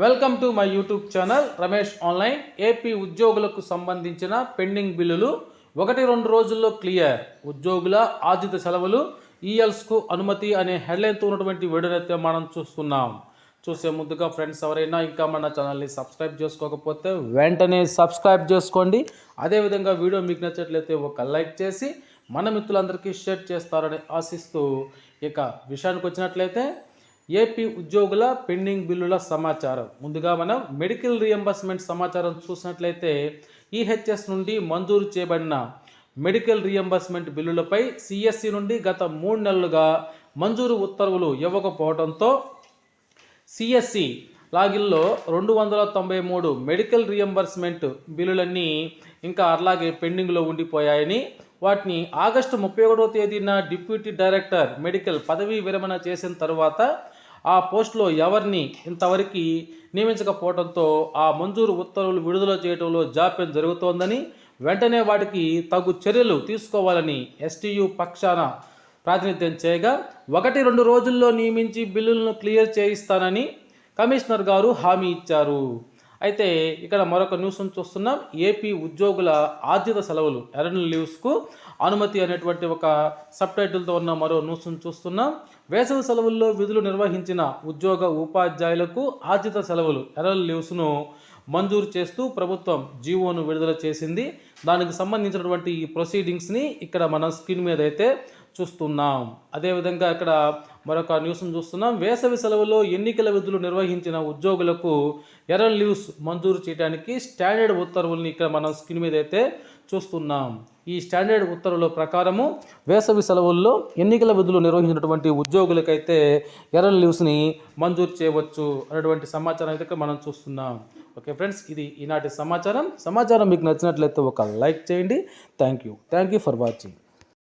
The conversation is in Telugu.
Welcome to my YouTube channel Ramesh online. AP ఉద్యోగులకు సంబంధించిన పెండింగ్ బిల్లులు 1-2 రోజుల్లో క్లియర్. ఉద్యోగుల ఆర్జిత సెలవులు ఈఎల్స్కు అనుమతి అనే హెడ్లైన్తో ఉన్నటువంటి వీడియోనైతే మనం చూస్తున్నాం. చూసే ముందుగా ఫ్రెండ్స్ ఎవరైనా ఇంకా మన ఛానల్ని సబ్స్క్రైబ్ చేసుకోకపోతే వెంటనే సబ్స్క్రైబ్ చేసుకోండి. అదేవిధంగా వీడియో మీకు నచ్చట్లయితే ఒక లైక్ చేసి మన మిత్రులందరికీ షేర్ చేస్తారని ఆశిస్తూ ఇక విషయానికి వచ్చినట్లయితే ఏపీ ఉద్యోగుల పెండింగ్ బిల్లుల సమాచారం. ముందుగా మనం మెడికల్ రియంబర్స్మెంట్ సమాచారం చూసినట్లయితే ఈహెచ్ఎస్ నుండి మంజూరు చేయబడిన మెడికల్ రియంబర్స్మెంట్ బిల్లులపై సిఎస్సి నుండి గత 3 నెలలుగా మంజూరు ఉత్తర్వులు ఇవ్వకపోవడంతో సిఎస్సి లాగిన్లో 293 మెడికల్ రియంబర్స్మెంట్ బిల్లులన్నీ ఇంకా అలాగే పెండింగ్లో ఉండిపోయాయని, వాటిని ఆగస్టు 31వ తేదీన డిప్యూటీ డైరెక్టర్ మెడికల్ పదవీ విరమణ చేసిన తర్వాత ఆ పోస్టులో ఎవరిని ఇంతవరకు నియమించకపోవడంతో ఆ మంజూరు ఉత్తర్వులు విడుదల చేయడంలో జాప్యం జరుగుతోందని, వెంటనే వాటికి తగు చర్యలు తీసుకోవాలని ఎస్టీయు పక్షాన ప్రాతినిధ్యం చేయగా 1-2 రోజుల్లో నియమించి బిల్లులను క్లియర్ చేయిస్తానని కమిషనర్ గారు హామీ ఇచ్చారు. అయితే ఇక్కడ మరొక న్యూస్ను చూస్తున్నాం. ఏపీ ఉద్యోగుల ఆర్జిత సెలవులు ఎర్న్ లీవ్స్కు అనుమతి అనేటువంటి ఒక సబ్ టైటిల్తో ఉన్న మరో న్యూస్ను చూస్తున్నాం. వేసవి సెలవుల్లో విధులు నిర్వహించిన ఉద్యోగ ఉపాధ్యాయులకు ఆర్జిత సెలవులు ఎర్న్ లీవ్స్ను మంజూరు చేస్తూ ప్రభుత్వం జీవోను విడుదల చేసింది. దానికి సంబంధించినటువంటి ఈ ప్రొసీడింగ్స్ని ఇక్కడ మనం స్క్రీన్ మీద అయితే చూస్తున్నాం. అదేవిధంగా ఇక్కడ మరొక న్యూస్ను చూస్తున్నాం. వేసవి సెలవుల్లో ఎన్నికల విధులు నిర్వహించిన ఉద్యోగులకు ఎర్న్ లీవ్స్ మంజూరు చేయడానికి స్టాండర్డ్ ఉత్తర్వుల్ని ఇక్కడ మనం స్క్రీన్ మీద అయితే చూస్తున్నాం. ఈ స్టాండర్డ్ ఉత్తర్వుల ప్రకారము వేసవి సెలవుల్లో ఎన్నికల విధులు నిర్వహించినటువంటి ఉద్యోగులకైతే ఎర్న్ లీవ్స్ని మంజూరు చేయవచ్చు అనేటువంటి సమాచారం అయితే మనం చూస్తున్నాం. ఓకే ఫ్రెండ్స్, ఇది ఈనాటి సమాచారం మీకు నచ్చినట్లయితే ఒక లైక్ చేయండి. Thank you for watching.